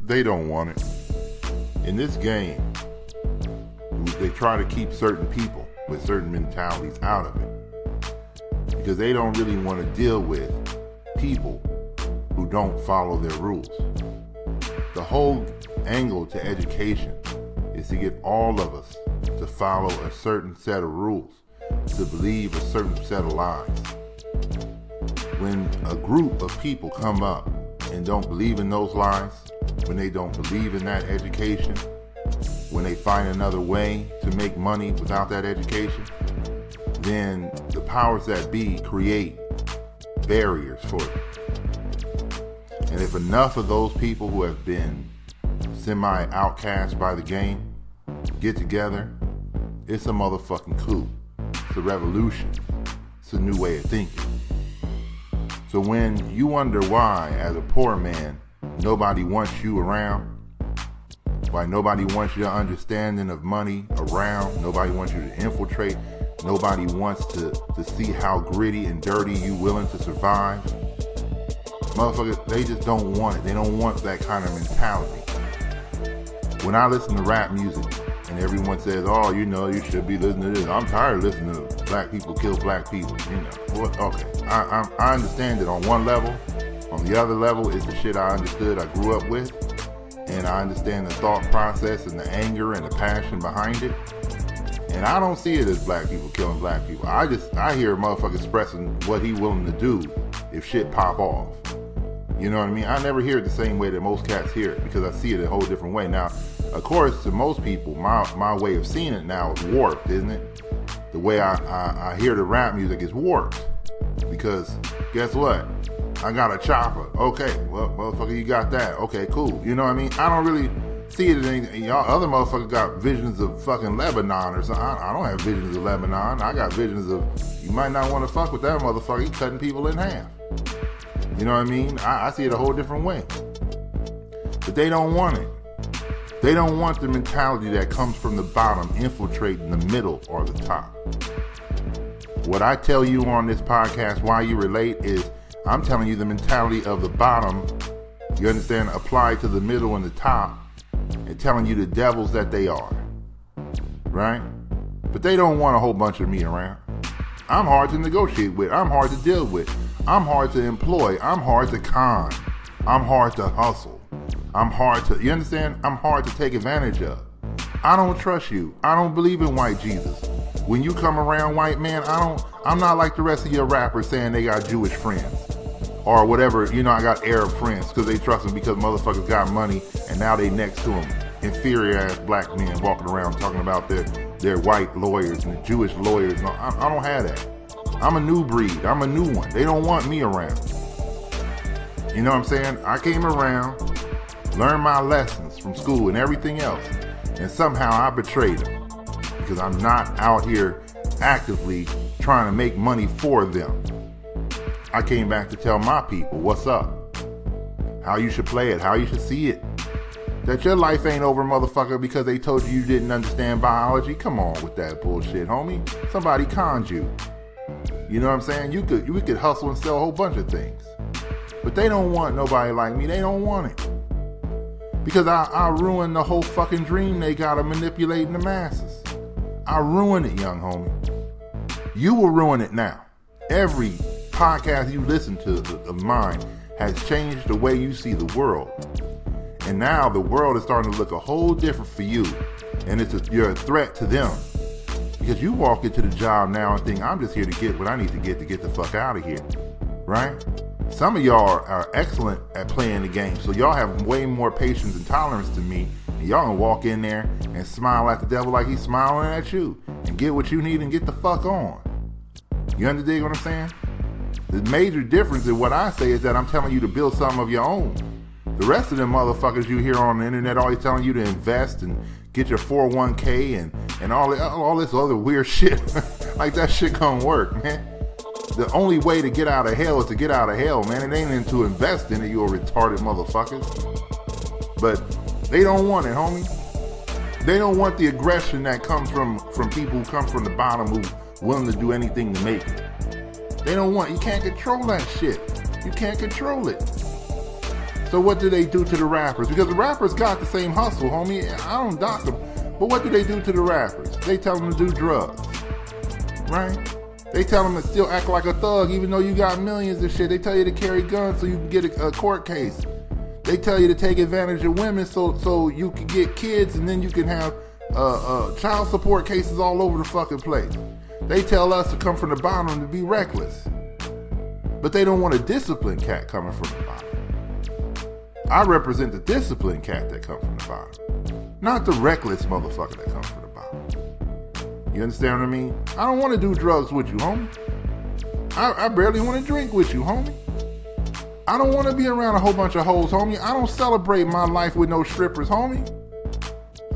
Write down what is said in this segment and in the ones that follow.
They don't want it. In this game, they try to keep certain people with certain mentalities out of it because they don't really want to deal with people who don't follow their rules. The whole angle to education is to get all of us to follow a certain set of rules, to believe a certain set of lies. When a group of people come up and don't believe in those lies, when they don't believe in that education, when they find another way to make money without that education, then the powers that be create barriers for it. And if enough of those people who have been semi-outcast by the game get together, it's a motherfucking coup. It's a revolution. It's a new way of thinking. So when you wonder why, as a poor man, nobody wants you around, why nobody wants your understanding of money around, nobody wants you to infiltrate, nobody wants to see how gritty and dirty you willing to survive, motherfuckers, they just don't want it. They don't want that kind of mentality. When I listen to rap music and everyone says, oh, you know, you should be listening to this, I'm tired of listening to black people kill black people, you know. Well, okay, I understand it on one level. On the other level, it's the shit I understood, I grew up with, and I understand the thought process and the anger and the passion behind it. And I don't see it as black people killing black people. I hear a motherfucker expressing what he willing to do if shit pop off. You know what I mean? I never hear it the same way that most cats hear it because I see it a whole different way. Now, of course, to most people, my way of seeing it now is warped, isn't it? The way I hear the rap music is warped. Because guess what? I got a chopper. Okay, well, motherfucker, you got that. Okay, cool. You know what I mean? I don't really see it as anything. Y'all other motherfuckers got visions of fucking Lebanon or something. I don't have visions of Lebanon. I got visions of, you might not want to fuck with that motherfucker. He cutting people in half. You know what I mean? I see it a whole different way. But they don't want it. They don't want the mentality that comes from the bottom infiltrating the middle or the top. What I tell you on this podcast, Why You Relate, is I'm telling you the mentality of the bottom, you understand, applied to the middle and the top, and telling you the devils that they are. Right? But they don't want a whole bunch of me around. I'm hard to negotiate with. I'm hard to deal with. I'm hard to employ. I'm hard to con. I'm hard to hustle. I'm hard to, you understand? I'm hard to take advantage of. I don't trust you. I don't believe in white Jesus. When you come around, white man, I'm not like the rest of your rappers saying they got Jewish friends. Or whatever, you know, I got Arab friends because they trust them because motherfuckers got money and now they next to them. Inferior ass black men walking around talking about their white lawyers and the Jewish lawyers. No, I don't have that. I'm a new breed. I'm a new one. They don't want me around. You know what I'm saying? I came around, learned my lessons from school and everything else, and somehow I betrayed them because I'm not out here actively trying to make money for them. I came back to tell my people what's up, how you should play it, how you should see it. That your life ain't over, motherfucker, because they told you didn't understand biology. Come on with that bullshit, homie. Somebody conned you. You know what I'm saying? You could hustle and sell a whole bunch of things. But they don't want nobody like me. They don't want it. Because I ruined the whole fucking dream they got of manipulating the masses. I ruined it, young homie. You will ruin it now. Every podcast you listen to of mine has changed the way you see the world. And now the world is starting to look a whole different for you. And you're a threat to them. Because you walk into the job now and think, I'm just here to get what I need to get the fuck out of here. Right? Some of y'all are excellent at playing the game. So y'all have way more patience and tolerance than me. And y'all can walk in there and smile at the devil like he's smiling at you. And get what you need and get the fuck on. You understand what I'm saying? The major difference in what I say is that I'm telling you to build something of your own. The rest of them motherfuckers you hear on the internet always telling you to invest and get your 401k and all this other weird shit. Like that shit gonna work, man. The only way to get out of hell is to get out of hell, man. It ain't into invest in it, you a retarded motherfuckers. But they don't want it, homie. They don't want the aggression that comes from people who come from the bottom who willing to do anything to make it. They don't want, you can't control that shit. You can't control it. So what do they do to the rappers? Because the rappers got the same hustle, homie. I don't dock them. But what do they do to the rappers? They tell them to do drugs, right? They tell them to still act like a thug even though you got millions of shit. They tell you to carry guns so you can get a court case. They tell you to take advantage of women so you can get kids and then you can have child support cases all over the fucking place. They tell us to come from the bottom to be reckless. But they don't want a disciplined cat coming from the bottom. I represent the disciplined cat that comes from the bottom. Not the reckless motherfucker that comes from the bottom. You understand what I mean? I don't want to do drugs with you, homie. I barely want to drink with you, homie. I don't want to be around a whole bunch of hoes, homie. I don't celebrate my life with no strippers, homie.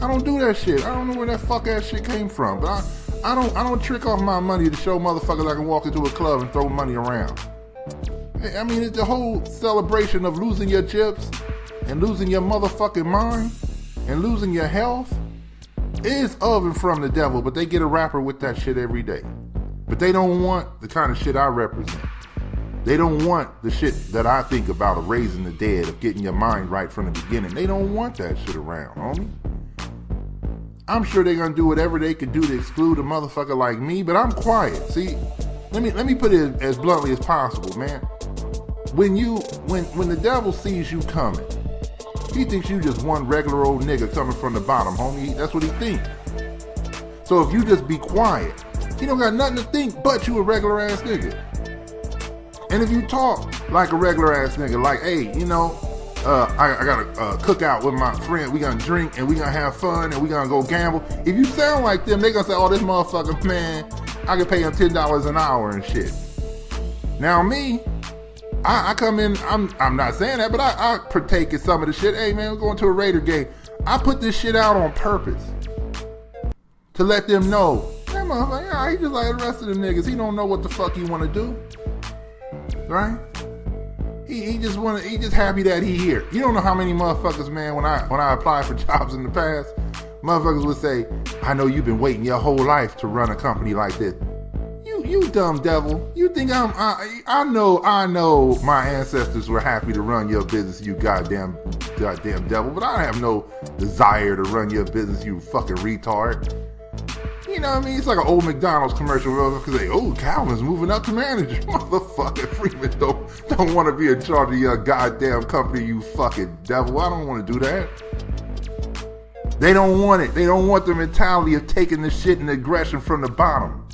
I don't do that shit. I don't know where that fuck ass shit came from, but I don't trick off my money to show motherfuckers I can walk into a club and throw money around. I mean, it's the whole celebration of losing your chips and losing your motherfucking mind and losing your health is of and from the devil, but they get a rapper with that shit every day. But they don't want the kind of shit I represent. They don't want the shit that I think about of raising the dead, of getting your mind right from the beginning. They don't want that shit around, homie. I'm sure they're gonna do whatever they can do to exclude a motherfucker like me, but I'm quiet. See, let me put it as bluntly as possible, man. When the devil sees you coming, he thinks you just one regular old nigga coming from the bottom, homie. That's what he thinks. So if you just be quiet, he don't got nothing to think but you a regular ass nigga. And if you talk like a regular ass nigga, like, hey, you know, I got a cookout with my friend, we gonna drink and we gonna have fun and we gonna go gamble. If you sound like them, they gonna say, oh, this motherfucker, man, I can pay him $10 an hour and shit. Now me, I come in, I'm not saying that, but I partake in some of the shit. Hey man, we're going to a Raider game. I put this shit out on purpose to let them know, that motherfucker, yeah, he just like the rest of them niggas. He don't know what the fuck he want to do, right? He just happy that he here. You don't know how many motherfuckers, man, when I applied for jobs in the past, motherfuckers would say, I know you've been waiting your whole life to run a company like this. You dumb devil. You think I know my ancestors were happy to run your business, you goddamn devil, but I have no desire to run your business, you fucking retard. You know what I mean? It's like an old McDonald's commercial because they, oh, Calvin's moving up to manager. Motherfucking Freeman don't want to be in charge of your goddamn company, you fucking devil. I don't want to do that. They don't want it. They don't want the mentality of taking the shit and aggression from the bottom,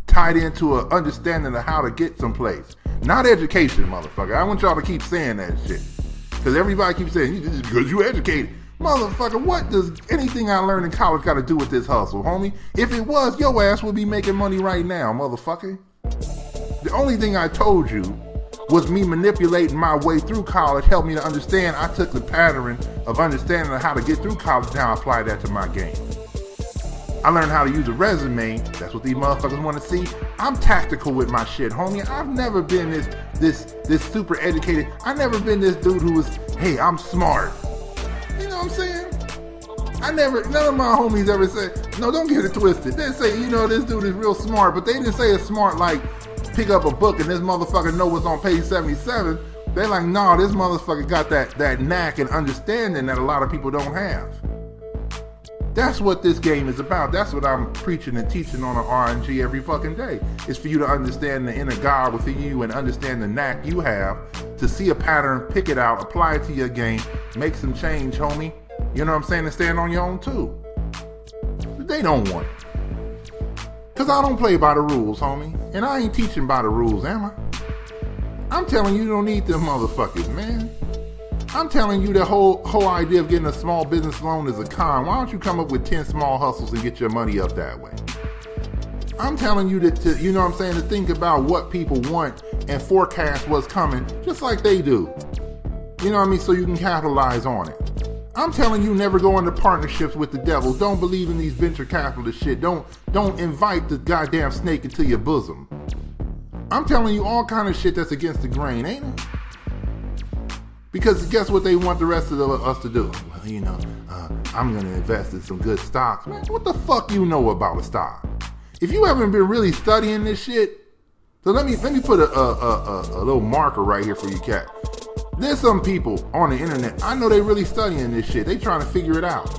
tied into an understanding of how to get someplace. Not education, motherfucker. I want y'all to keep saying that shit. Because everybody keeps saying, this is because you educated. Motherfucker, what does anything I learned in college got to do with this hustle, homie? If it was, your ass would be making money right now, motherfucker. The only thing I told you was me manipulating my way through college helped me to understand. I took the pattern of understanding how to get through college, now I apply that to my game. I learned how to use a resume. That's what these motherfuckers want to see. I'm tactical with my shit, homie. I've never been this super educated. I've never been this dude who was, hey, I'm smart. You know what I'm saying? None of my homies ever said, no, don't get it twisted. They say, you know, this dude is real smart, but they didn't say it's smart like pick up a book and this motherfucker know what's on page 77. They're like, no, this motherfucker got that knack and understanding that a lot of people don't have. That's what this game is about. That's what I'm preaching and teaching on an RNG every fucking day. It's for you to understand the inner God within you and understand the knack you have to see a pattern, pick it out, apply it to your game, make some change, homie. You know what I'm saying? And stand on your own too. But they don't want it. Cause I don't play by the rules, homie. And I ain't teaching by the rules, am I? I'm telling you don't need them motherfuckers, man. I'm telling you the whole idea of getting a small business loan is a con. Why don't you come up with 10 small hustles and get your money up that way? I'm telling you to you know what I'm saying, to think about what people want and forecast what's coming just like they do. You know what I mean? So you can capitalize on it. I'm telling you never go into partnerships with the devil. Don't believe in these venture capitalist shit. Don't invite the goddamn snake into your bosom. I'm telling you all kind of shit that's against the grain, ain't it? Because guess what they want the rest of us to do? Well, you know, I'm going to invest in some good stocks. Man, what the fuck you know about a stock? If you haven't been really studying this shit, so let me put a little marker right here for you, cat. There's some people on the internet, I know they really studying this shit. They trying to figure it out,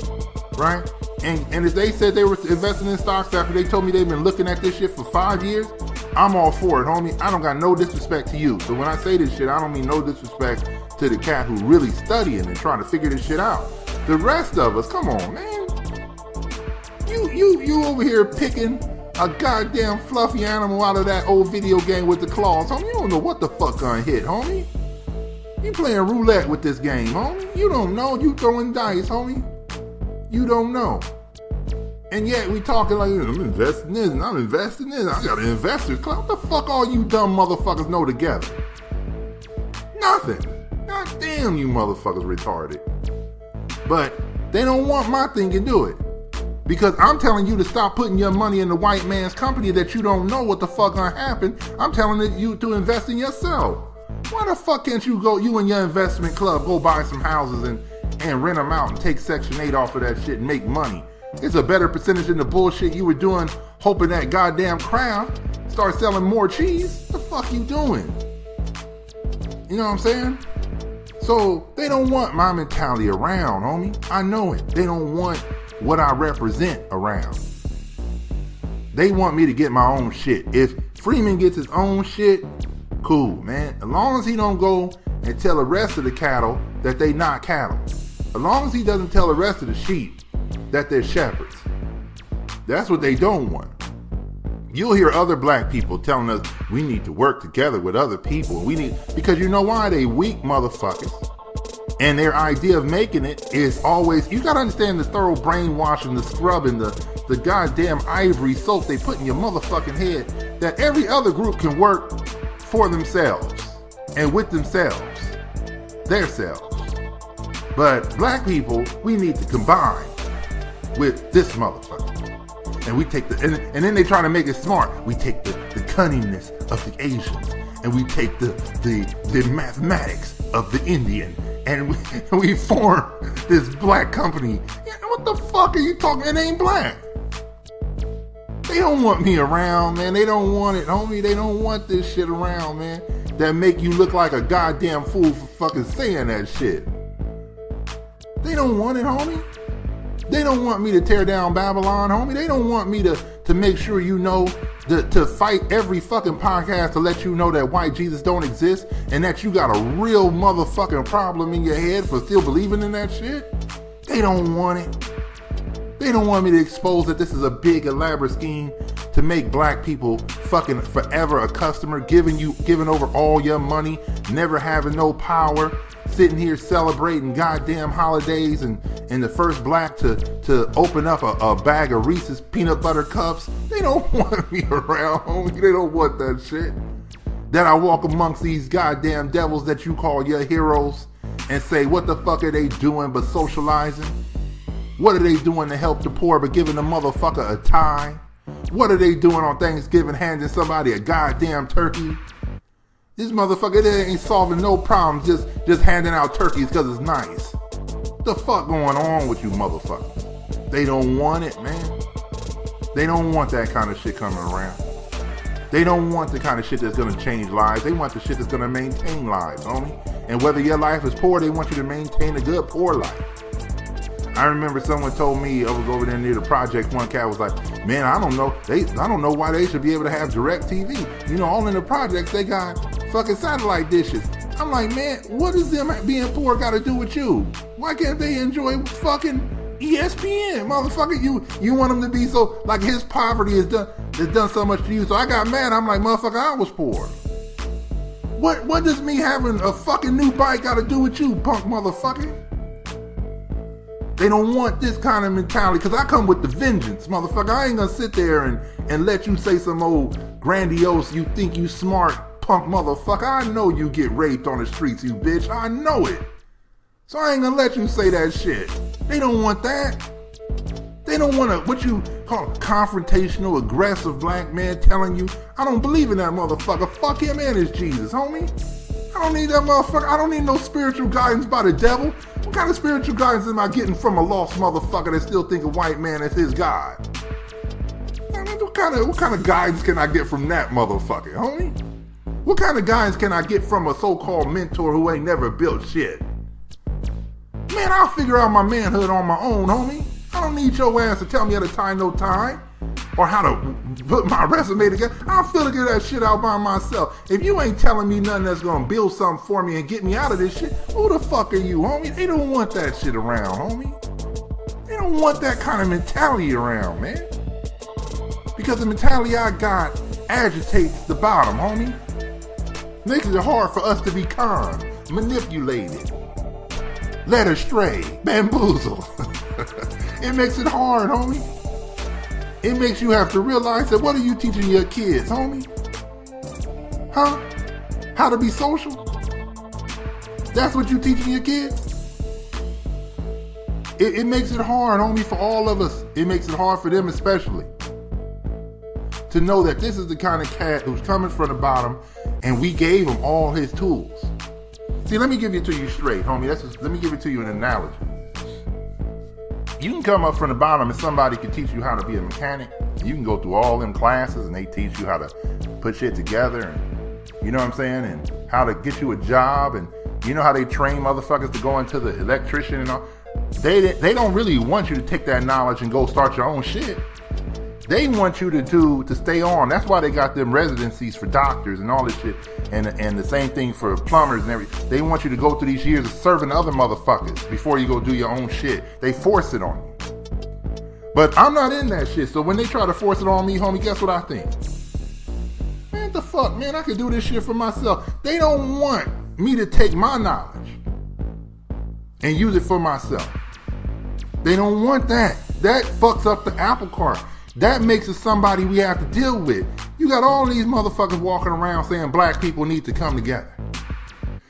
right? And if they said they were investing in stocks after they told me they've been looking at this shit for 5 years, I'm all for it, homie. I don't got no disrespect to you. So when I say this shit, I don't mean no disrespect to the cat who really studying and trying to figure this shit out. The rest of us, come on, man. You over here picking a goddamn fluffy animal out of that old video game with the claws, homie. You don't know what the fuck gonna hit, homie. You playing roulette with this game, homie. You don't know. You throwing dice, homie. You don't know. And yet we talking like, I'm investing this and I'm investing this. I got an investor's club. What the fuck all you dumb motherfuckers know together? Nothing. God damn, you motherfuckers retarded. But they don't want my thing to do it. Because I'm telling you to stop putting your money in the white man's company that you don't know what the fuck gonna happen. I'm telling you to invest in yourself. Why the fuck can't you and your investment club go buy some houses and rent them out and take Section 8 off of that shit and make money? It's a better percentage than the bullshit you were doing, hoping that goddamn Kraft start selling more cheese. What the fuck you doing? You know what I'm saying? So they don't want my mentality around, homie. I know it. They don't want what I represent around. They want me to get my own shit. If Freeman gets his own shit, cool, man. As long as he don't go and tell the rest of the cattle that they not cattle. As long as he doesn't tell the rest of the sheep that they're shepherds. That's what they don't want. You'll hear other black people telling us we need to work together with other people. Because you know why? They weak motherfuckers. And their idea of making it is always, you gotta understand the thorough brainwashing, the scrubbing, the goddamn ivory soap they put in your motherfucking head, that every other group can work for themselves and with themselves, their selves. But black people, we need to combine with this motherfucker. And we take and then they try to make it smart. We take the cunningness of the Asians, and we take the mathematics of the Indian, and we form this black company. What the fuck are you talking? It ain't black. They don't want me around, man. They don't want it, homie. They don't want this shit around, man. That make you look like a goddamn fool for fucking saying that shit. They don't want it, homie. They don't want me to tear down Babylon, homie. They don't want me to make sure you know, to fight every fucking podcast to let you know that white Jesus don't exist and that you got a real motherfucking problem in your head for still believing in that shit. They don't want it. They don't want me to expose that this is a big elaborate scheme to make black people fucking forever a customer, giving over all your money, never having no power, sitting here celebrating goddamn holidays and the first black to open up a bag of Reese's peanut butter cups. They don't want me around, homie. They don't want that shit. That I walk amongst these goddamn devils that you call your heroes and say, what the fuck are they doing but socializing? What are they doing to help the poor but giving the motherfucker a tie? What are they doing on Thanksgiving handing somebody a goddamn turkey? This motherfucker, they ain't solving no problems just handing out turkeys because it's nice. What the fuck going on with you motherfuckers? They don't want it, man. They don't want that kind of shit coming around. They don't want the kind of shit that's going to change lives. They want the shit that's going to maintain lives, homie. And whether your life is poor, they want you to maintain a good poor life. I remember someone told me, I was over there near the project, one cat was like, man, I don't know why they should be able to have direct TV. You know, all in the projects, they got fucking satellite dishes. I'm like, man, what does them being poor got to do with you? Why can't they enjoy fucking ESPN? Motherfucker, you want him to be so, like his poverty has done so much to you. So I got mad. I'm like, motherfucker, I was poor. What does me having a fucking new bike got to do with you, punk motherfucker? They don't want this kind of mentality, because I come with the vengeance, motherfucker. I ain't gonna sit there and let you say some old grandiose, you think you smart, punk motherfucker. I know you get raped on the streets, you bitch. I know it. So I ain't gonna let you say that shit. They don't want that. They don't want what you call confrontational, aggressive black man telling you, I don't believe in that motherfucker. Fuck him and his Jesus, homie. I don't need that motherfucker. I don't need no spiritual guidance by the devil. What kind of spiritual guidance am I getting from a lost motherfucker that still think a white man is his God? I mean, what kind of guidance can I get from that motherfucker, homie? What kind of guidance can I get from a so-called mentor who ain't never built shit? Man, I'll figure out my manhood on my own, homie. I don't need your ass to tell me how to tie no tie or how to put my resume together. I'll figure that shit out by myself. If you ain't telling me nothing that's gonna build something for me and get me out of this shit, who the fuck are you, homie? They don't want that shit around, homie. They don't want that kind of mentality around, man. Because the mentality I got agitates the bottom, homie. Makes it hard for us to be conned, manipulated, led astray, bamboozled. It makes it hard, homie. It makes you have to realize that what are you teaching your kids, homie? Huh? How to be social? That's what you teaching your kids? It makes it hard, homie, for all of us. It makes it hard for them especially. To know that this is the kind of cat who's coming from the bottom and we gave him all his tools. See, let me give it to you straight, homie. Let me give it to you an analogy. You can come up from the bottom and somebody can teach you how to be a mechanic. You can go through all them classes and they teach you how to put shit together and, you know what I'm saying, and how to get you a job, and you know how they train motherfuckers to go into the electrician and all. They don't really want you to take that knowledge and go start your own shit. They want you to stay on. That's why they got them residencies for doctors and all this shit, and the same thing for plumbers and everything. They want you to go through these years of serving other motherfuckers before you go do your own shit. They force it on you. But I'm not in that shit, so when they try to force it on me, homie, guess what I think? Man, what the fuck, man? I can do this shit for myself. They don't want me to take my knowledge and use it for myself. They don't want that. That fucks up the apple cart. That makes it somebody we have to deal with. You got all these motherfuckers walking around saying black people need to come together.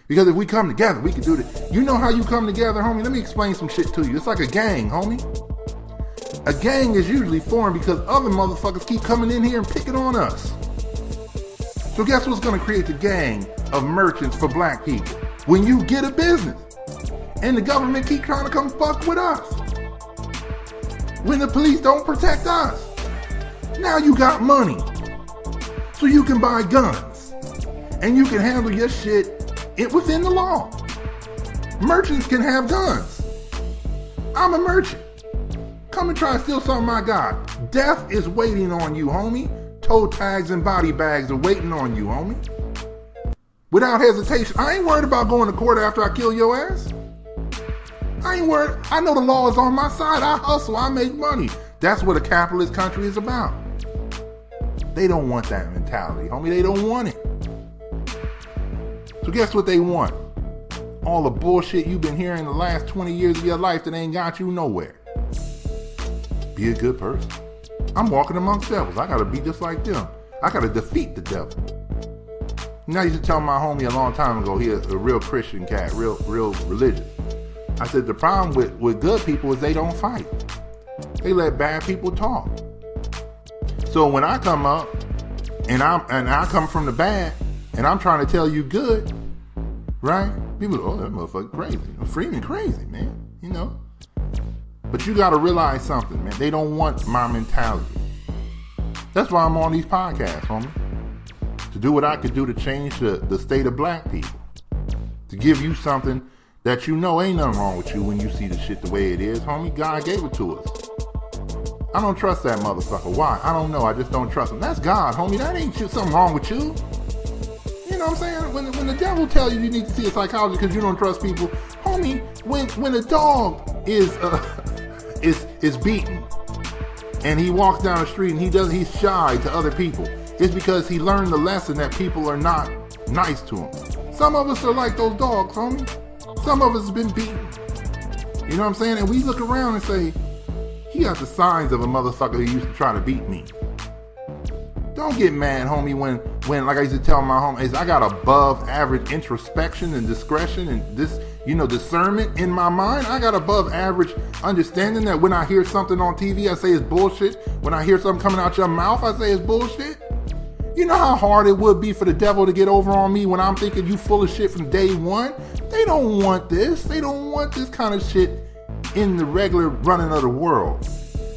Because if we come together, we can do this. You know how you come together, homie? Let me explain some shit to you. It's like a gang, homie. A gang is usually formed because other motherfuckers keep coming in here and picking on us. So guess what's going to create the gang of merchants for black people? When you get a business and the government keep trying to come fuck with us. When the police don't protect us. Now you got money. So you can buy guns. And you can handle your shit within the law. Merchants can have guns. I'm a merchant. Come and try to steal something I got. Death is waiting on you, homie. Toe tags and body bags are waiting on you, homie. Without hesitation. I ain't worried about going to court after I kill your ass. I ain't worried. I know the law is on my side. I hustle. I make money. That's what a capitalist country is about. They don't want that mentality, homie. They don't want it. So guess what they want? All the bullshit you've been hearing the last 20 years of your life that ain't got you nowhere. Be a good person. I'm walking amongst devils. I gotta be just like them. I gotta defeat the devil. Now I used to tell my homie a long time ago, he's a real Christian cat, real religious. I said the problem with good people is they don't fight. They let bad people talk. So when I come up and I come from the bad and I'm trying to tell you good, right? People go, oh, that motherfucker crazy. Freeman crazy, man. You know. But you gotta realize something, man. They don't want my mentality. That's why I'm on these podcasts, homie. To do what I could do to change the state of black people. To give you something that you know ain't nothing wrong with you when you see the shit the way it is, homie. God gave it to us. I don't trust that motherfucker. Why? I don't know. I just don't trust him. That's God, homie. That ain't something wrong with you. You know what I'm saying? When the devil tells you need to see a psychologist because you don't trust people, homie, when a dog is beaten and he walks down the street and he's shy to other people, it's because he learned the lesson that people are not nice to him. Some of us are like those dogs, homie. Some of us have been beaten. You know what I'm saying? And we look around and say, he got the signs of a motherfucker who used to try to beat me. Don't get mad, homie, when like I used to tell my homies, I got above average introspection and discretion and this, discernment in my mind. I got above average understanding that when I hear something on TV, I say it's bullshit. When I hear something coming out your mouth, I say it's bullshit. You know how hard it would be for the devil to get over on me when I'm thinking you full of shit from day one? They don't want this. They don't want this kind of shit in the regular running of the world.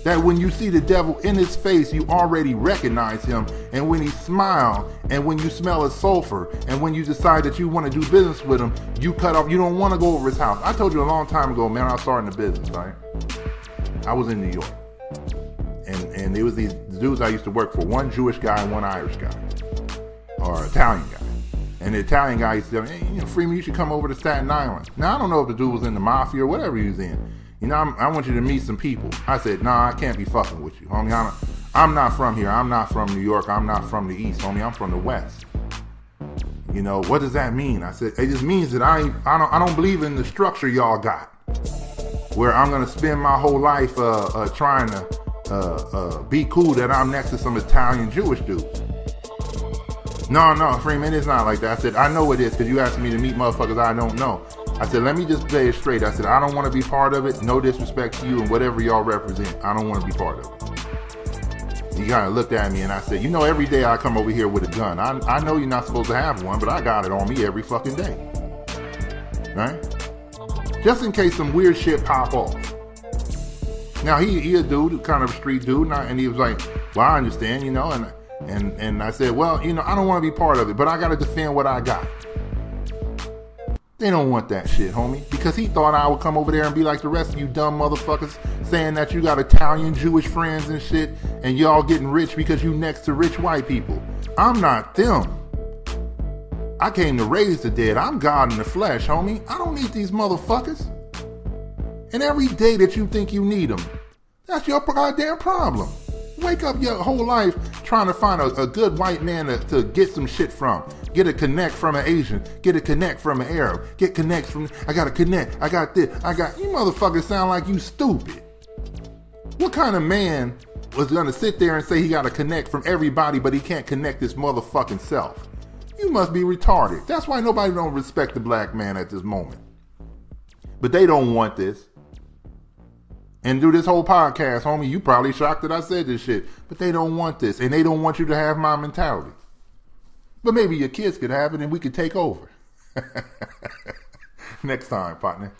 That when you see the devil in his face, you already recognize him. And when he smiles, and when you smell his sulfur, and when you decide that you want to do business with him, you cut off. You don't want to go over his house. I told you a long time ago, man, I was starting a business, right? I was in New York. And there was these dudes I used to work for, one Jewish guy and one Irish guy, or Italian guy. And the Italian guy used to tell me, hey, you know, Freeman, you should come over to Staten Island. Now, I don't know if the dude was in the mafia or whatever he was in. You know, I want you to meet some people. I said, nah, I can't be fucking with you, homie. I'm not from here. I'm not from New York. I'm not from the East, homie. I'm from the West. You know, what does that mean? I said, it just means that I don't believe in the structure y'all got, where I'm gonna spend my whole life trying to be cool that I'm next to some Italian Jewish dudes. No, Freeman, it's not like that. I said, I know it is, because you asked me to meet motherfuckers I don't know. I said, let me just play it straight. I said, I don't want to be part of it. No disrespect to you and whatever y'all represent. I don't want to be part of it. He kind of looked at me and I said, you know, every day I come over here with a gun. I know you're not supposed to have one, but I got it on me every fucking day. Right? Just in case some weird shit pop off. Now, he a dude, kind of a street dude, and he was like, well, I understand, you know, and I said, well, you know, I don't want to be part of it, but I got to defend what I got. They don't want that shit, homie, because he thought I would come over there and be like the rest of you dumb motherfuckers saying that you got Italian Jewish friends and shit and y'all getting rich because you next to rich white people. I'm not them. I came to raise the dead. I'm God in the flesh, homie. I don't need these motherfuckers. And every day that you think you need them, that's your goddamn problem. Wake up your whole life trying to find a good white man to get some shit from. Get a connect from an Asian. Get a connect from an Arab. Get connects from, I got a connect. I got this. You motherfuckers sound like you stupid. What kind of man was going to sit there and say he got a connect from everybody, but he can't connect his motherfucking self? You must be retarded. That's why nobody don't respect the black man at this moment. But they don't want this. And do this whole podcast, homie, you probably shocked that I said this shit. But they don't want this. And they don't want you to have my mentality. But maybe your kids could have it and we could take over. Next time, partner.